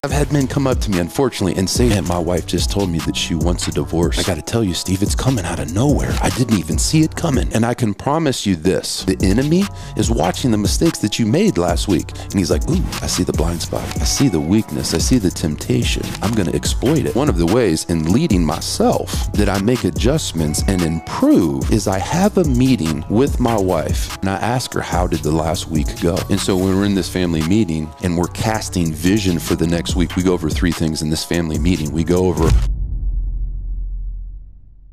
I've had men come up to me, unfortunately, and say, man, my wife just told me that she wants a divorce. I got to tell you, Steve, it's coming out of nowhere. I didn't even see it coming. And I can promise you this, the enemy is watching the mistakes that you made last week. And he's like, ooh, I see the blind spot. I see the weakness. I see the temptation. I'm going to exploit it. One of the ways in leading myself that I make adjustments and improve is I have a meeting with my wife and I ask her, how did the last week go? And so when we're in this family meeting and we're casting vision for the next week, we go over three things in this family meeting. We go over,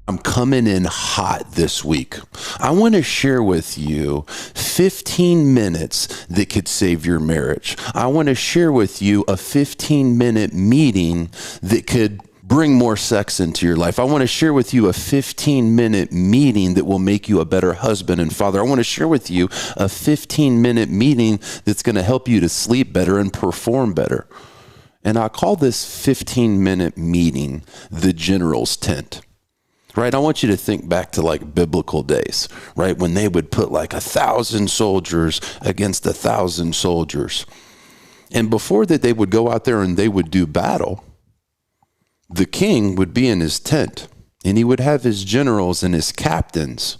I'm coming in hot this week. I want to share with you 15 minutes that could save your marriage. I want to share with you a 15-minute meeting that could bring more sex into your life. I want to share with you a 15-minute meeting that will make you a better husband and father. I want to share with you a 15-minute meeting that's going to help you to sleep better and perform better. And I call this 15-minute meeting the general's tent, right? I want you to think back to like biblical days, right? When they would put like 1,000 soldiers against 1,000 soldiers. And before that, they would go out there and they would do battle. The king would be in his tent and he would have his generals and his captains.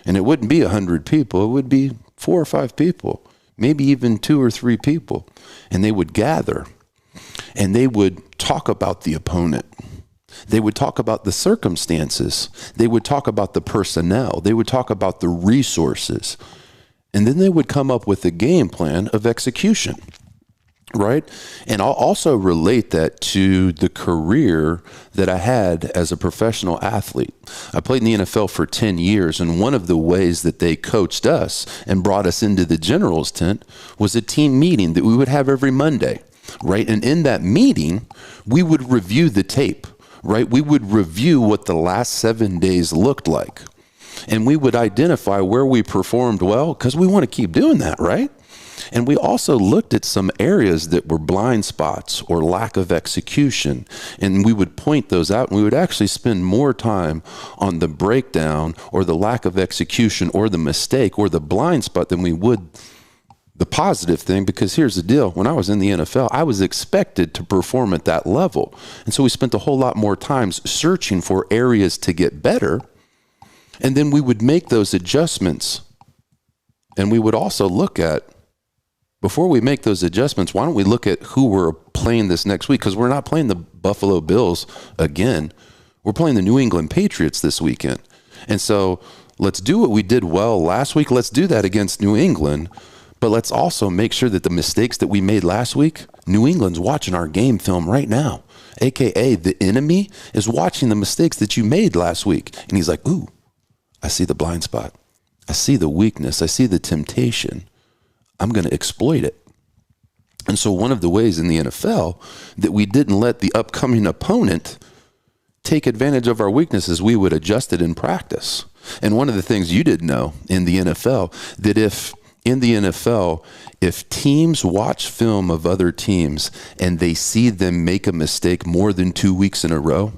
And it wouldn't be 100 people. It would be 4 or 5 people, maybe even 2 or 3 people. And they would gather. And they would talk about the opponent. They would talk about the circumstances. They would talk about the personnel. They would talk about the resources. And then they would come up with a game plan of execution, right? And I'll also relate that to the career that I had as a professional athlete. I played in the NFL for 10 years, and one of the ways that they coached us and brought us into the general's tent was a team meeting that we would have every Monday. Right. And in that meeting, we would review the tape, right? We would review what the last 7 days looked like. And we would identify where we performed well, because we want to keep doing that, right? And we also looked at some areas that were blind spots or lack of execution. And we would point those out, and we would actually spend more time on the breakdown or the lack of execution or the mistake or the blind spot than we would the positive thing, because here's the deal. When I was in the NFL, I was expected to perform at that level. And so we spent a whole lot more time searching for areas to get better. And then we would make those adjustments. And we would also look at, before we make those adjustments, why don't we look at who we're playing this next week? Because we're not playing the Buffalo Bills again. We're playing the New England Patriots this weekend. And so let's do what we did well last week. Let's do that against New England. But let's also make sure that the mistakes that we made last week, New England's watching our game film right now. AKA the enemy is watching the mistakes that you made last week. And he's like, ooh, I see the blind spot. I see the weakness. I see the temptation. I'm going to exploit it. And so one of the ways in the NFL that we didn't let the upcoming opponent take advantage of our weaknesses, we would adjust it in practice. And one of the things you didn't know in the NFL, that in the NFL, if teams watch film of other teams and they see them make a mistake more than 2 weeks in a row,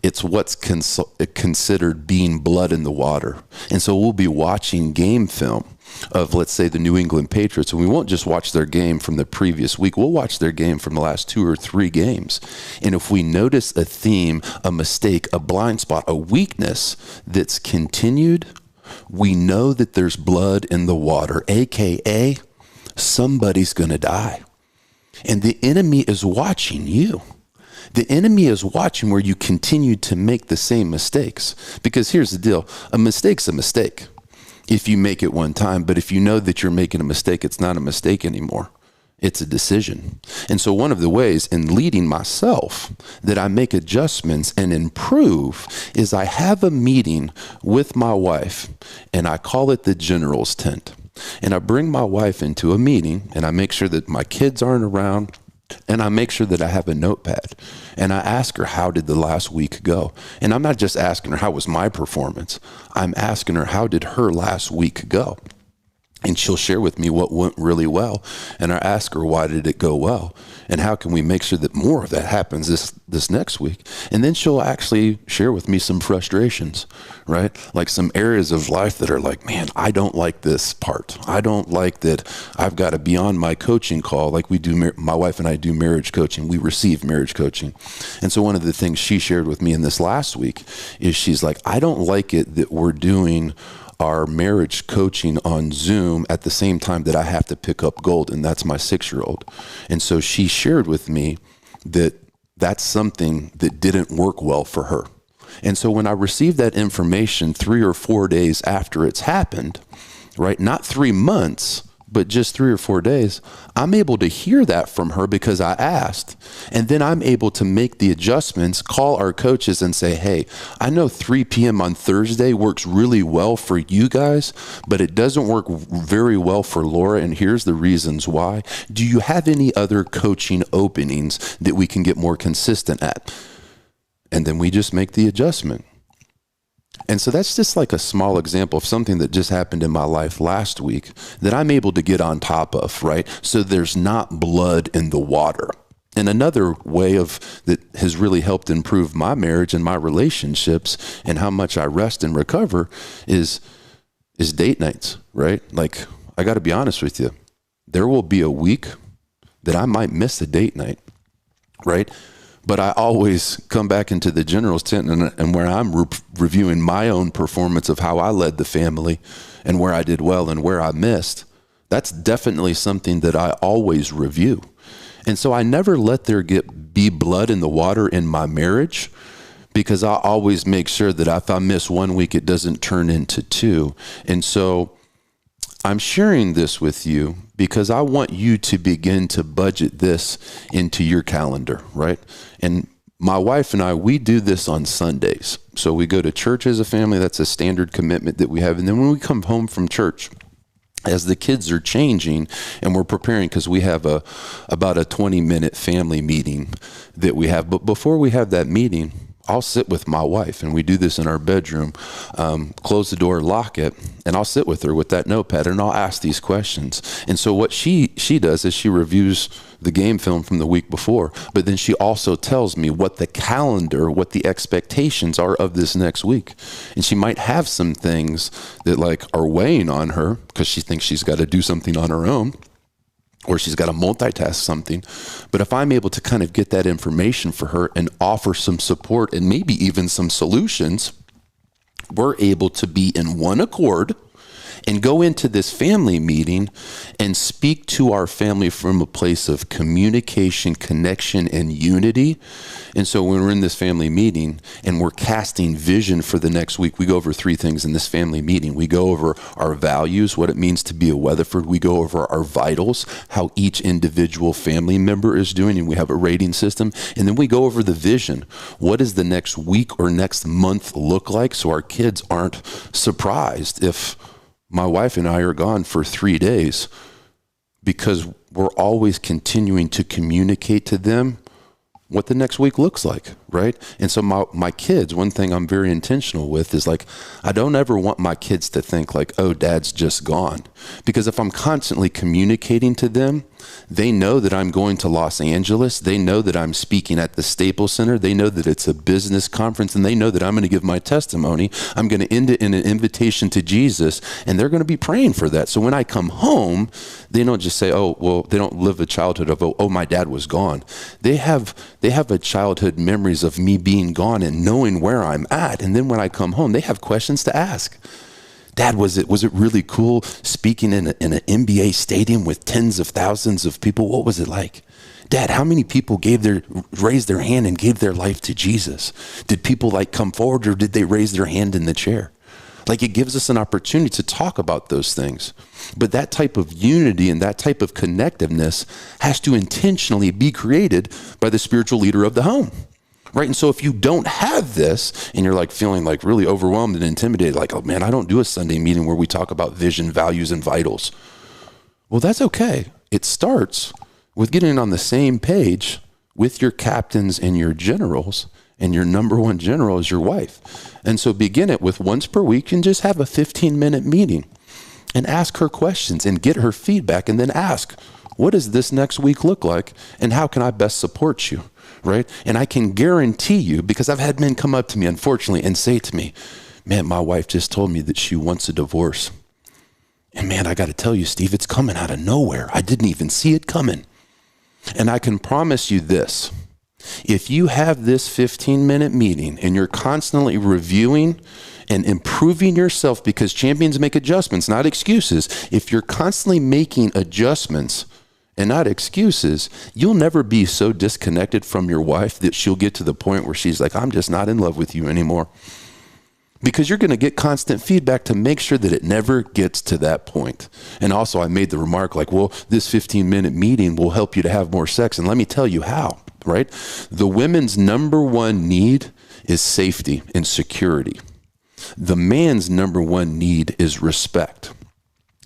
it's what's considered being blood in the water. And so we'll be watching game film of, let's say, the New England Patriots, and we won't just watch their game from the previous week. We'll watch their game from the last 2 or 3 games. And if we notice a theme, a mistake, a blind spot, a weakness that's continued, we know that there's blood in the water, AKA somebody's going to die. And the enemy is watching you. The enemy is watching where you continue to make the same mistakes. Because here's the deal. A mistake's a mistake if you make it one time. But if you know that you're making a mistake, it's not a mistake anymore. It's a decision. And so one of the ways in leading myself that I make adjustments and improve is I have a meeting with my wife, and I call it the general's tent. And I bring my wife into a meeting, and I make sure that my kids aren't around, and I make sure that I have a notepad. And I ask her, how did the last week go? And I'm not just asking her, how was my performance? I'm asking her, how did her last week go? And she'll share with me what went really well. And I ask her, why did it go well? And how can we make sure that more of that happens this next week? And then she'll actually share with me some frustrations, right? Like some areas of life that are like, man, I don't like this part. I don't like that I've got to be on my coaching call. Like we do, my wife and I do marriage coaching. We receive marriage coaching. And so one of the things she shared with me in this last week is she's like, I don't like it that we're doing our marriage coaching on Zoom at the same time that I have to pick up Gold, and that's my 6-year-old. And so she shared with me that that's something that didn't work well for her. And so when I received that information 3 or 4 days after it's happened, right, not 3 months, but just 3 or 4 days, I'm able to hear that from her because I asked. And then I'm able to make the adjustments, call our coaches and say, hey, I know 3 p.m. on Thursday works really well for you guys, but it doesn't work very well for Laura. And here's the reasons why. Do you have any other coaching openings that we can get more consistent at? And then we just make the adjustment. And so that's just like a small example of something that just happened in my life last week that I'm able to get on top of, right? So there's not blood in the water. And another way of that has really helped improve my marriage and my relationships and how much I rest and recover is date nights, right? Like, I got to be honest with you. There will be a week that I might miss a date night, right? But I always come back into the general's tent and where I'm reviewing my own performance of how I led the family and where I did well and where I missed. That's definitely something that I always review. And so I never let there be blood in the water in my marriage, because I always make sure that if I miss 1 week, it doesn't turn into 2. And so I'm sharing this with you because I want you to begin to budget this into your calendar, right? And my wife and I, we do this on Sundays. So we go to church as a family. That's a standard commitment that we have. And then when we come home from church, as the kids are changing and we're preparing, because we have about a 20-minute family meeting that we have. But before we have that meeting, I'll sit with my wife, and we do this in our bedroom, close the door, lock it, and I'll sit with her with that notepad, and I'll ask these questions. And so what she does is she reviews the game film from the week before, but then she also tells me what the calendar, what the expectations are of this next week. And she might have some things that like are weighing on her because she thinks she's got to do something on her own, or she's got to multitask something. But if I'm able to kind of get that information for her and offer some support and maybe even some solutions, we're able to be in one accord and go into this family meeting and speak to our family from a place of communication, connection, and unity. And so when we're in this family meeting and we're casting vision for the next week, we go over 3 things in this family meeting. We go over our values, what it means to be a Weatherford. We go over our vitals, how each individual family member is doing, and we have a rating system. And then we go over the vision. What does the next week or next month look like, so our kids aren't surprised if my wife and I are gone for 3 days, because we're always continuing to communicate to them what the next week looks like, right? And so my kids, one thing I'm very intentional with is like, I don't ever want my kids to think like, oh, dad's just gone. Because if I'm constantly communicating to them, they know that I'm going to Los Angeles. They know that I'm speaking at the Staples Center. They know that it's a business conference, and they know that I'm going to give my testimony. I'm going to end it in an invitation to Jesus, and they're going to be praying for that. So when I come home, they don't just say, oh, well, they don't live a childhood of, oh, my dad was gone. They have a childhood memories of me being gone and knowing where I'm at. And then when I come home, they have questions to ask. Dad, was it really cool speaking in an NBA stadium with tens of thousands of people? What was it like? Dad, how many people raised their hand and gave their life to Jesus? Did people like come forward, or did they raise their hand in the chair? Like, it gives us an opportunity to talk about those things. But that type of unity and that type of connectiveness has to intentionally be created by the spiritual leader of the home. Right? And so if you don't have this and you're like feeling like really overwhelmed and intimidated, like, oh man, I don't do a Sunday meeting where we talk about vision, values, and vitals. Well, that's okay. It starts with getting on the same page with your captains and your generals, and your number one general is your wife. And so begin it with once per week and just have a 15-minute meeting. and ask her questions and get her feedback, and then ask, what does this next week look like, and how can I best support you, right? And I can guarantee you, because I've had men come up to me, unfortunately, and say to me, man, my wife just told me that she wants a divorce. And man, I got to tell you, Steve, it's coming out of nowhere. I didn't even see it coming. And I can promise you this, if you have this 15-minute meeting and you're constantly reviewing and improving yourself, because champions make adjustments, not excuses. If you're constantly making adjustments and not excuses, you'll never be so disconnected from your wife that she'll get to the point where she's like, I'm just not in love with you anymore. Because you're going to get constant feedback to make sure that it never gets to that point. And also I made the remark like, well, this 15-minute meeting will help you to have more sex. And let me tell you how, right? The women's number one need is safety and security. The man's number one need is respect.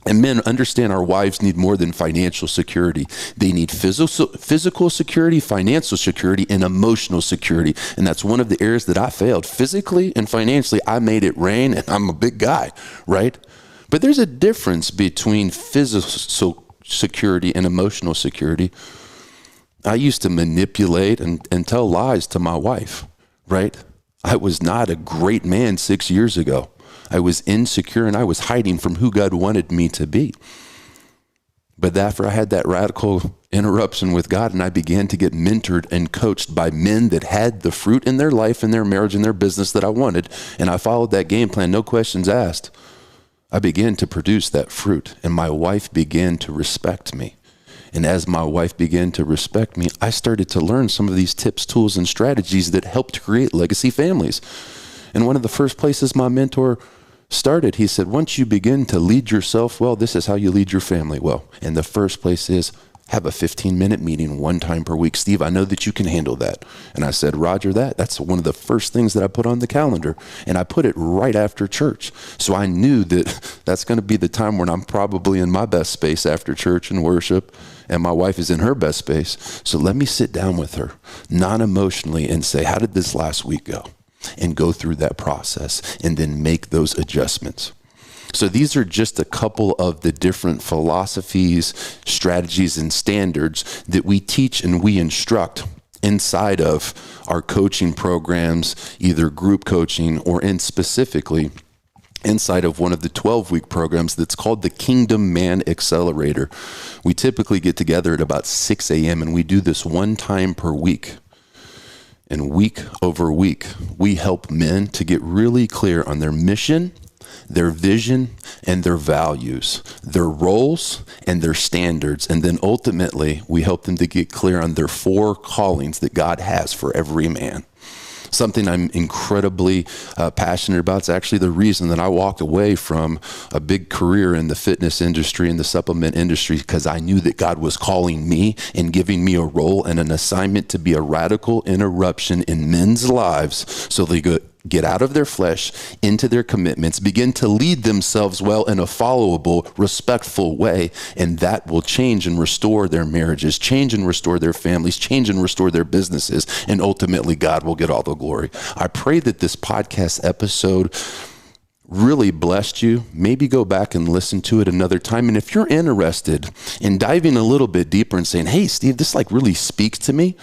And men, understand our wives need more than financial security. They need physical security, financial security, and emotional security. And that's one of the areas that I failed. Physically and financially, I made it rain, and I'm a big guy, right? But there's a difference between physical security and emotional security. I used to manipulate and tell lies to my wife, right? I was not a great man 6 years ago. I was insecure and I was hiding from who God wanted me to be. But after I had that radical interruption with God and I began to get mentored and coached by men that had the fruit in their life and their marriage and their business that I wanted, and I followed that game plan, no questions asked, I began to produce that fruit, and my wife began to respect me. And as my wife began to respect me, I started to learn some of these tips, tools, and strategies that helped create legacy families. And one of the first places my mentor started, he said, once you begin to lead yourself well, this is how you lead your family well. And the first place is have a 15-minute meeting one time per week. Steve, I know that you can handle that. And I said, Roger that. That's one of the first things that I put on the calendar. And I put it right after church. So I knew that that's going to be the time when I'm probably in my best space after church and worship, and my wife is in her best space. So let me sit down with her, non-emotionally, and say, how did this last week go? And go through that process and then make those adjustments. So these are just a couple of the different philosophies, strategies, and standards that we teach and we instruct inside of our coaching programs, either group coaching or specifically inside of one of the 12-week programs that's called the Kingdom Man Accelerator. We typically get together at about 6 a.m. and we do this one time per week. And week over week, we help men to get really clear on their mission, their vision, and their values, their roles, and their standards. And then ultimately, we help them to get clear on their 4 callings that God has for every man. Something I'm incredibly passionate about. It's actually the reason that I walked away from a big career in the fitness industry and the supplement industry, because I knew that God was calling me and giving me a role and an assignment to be a radical interruption in men's lives so they could get out of their flesh, into their commitments, begin to lead themselves well in a followable, respectful way, and that will change and restore their marriages, change and restore their families, change and restore their businesses, and ultimately God will get all the glory. I pray that this podcast episode really blessed you. Maybe go back and listen to it another time. And if you're interested in diving a little bit deeper and saying, hey, Steve, this like really speaks to me,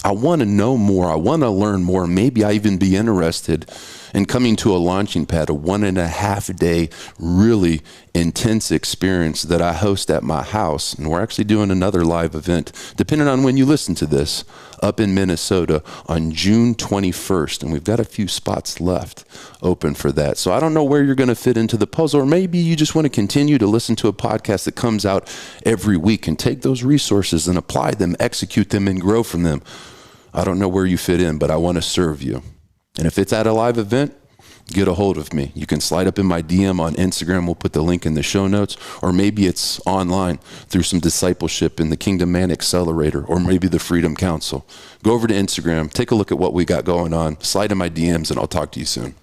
I want to know more. I want to learn more. Maybe I even be interested in coming to a launching pad, a 1.5 day, really intense experience that I host at my house. And we're actually doing another live event, depending on when you listen to this, up in Minnesota on June 21st. And we've got a few spots left open for that. So I don't know where you're going to fit into the puzzle, or maybe you just want to continue to listen to a podcast that comes out every week and take those resources and apply them, execute them, and grow from them. I don't know where you fit in, but I want to serve you. And if it's at a live event, get a hold of me. You can slide up in my DM on Instagram. We'll put the link in the show notes. Or maybe it's online through some discipleship in the Kingdom Man Accelerator, or maybe the Freedom Council. Go over to Instagram, take a look at what we got going on, slide in my DMs, and I'll talk to you soon.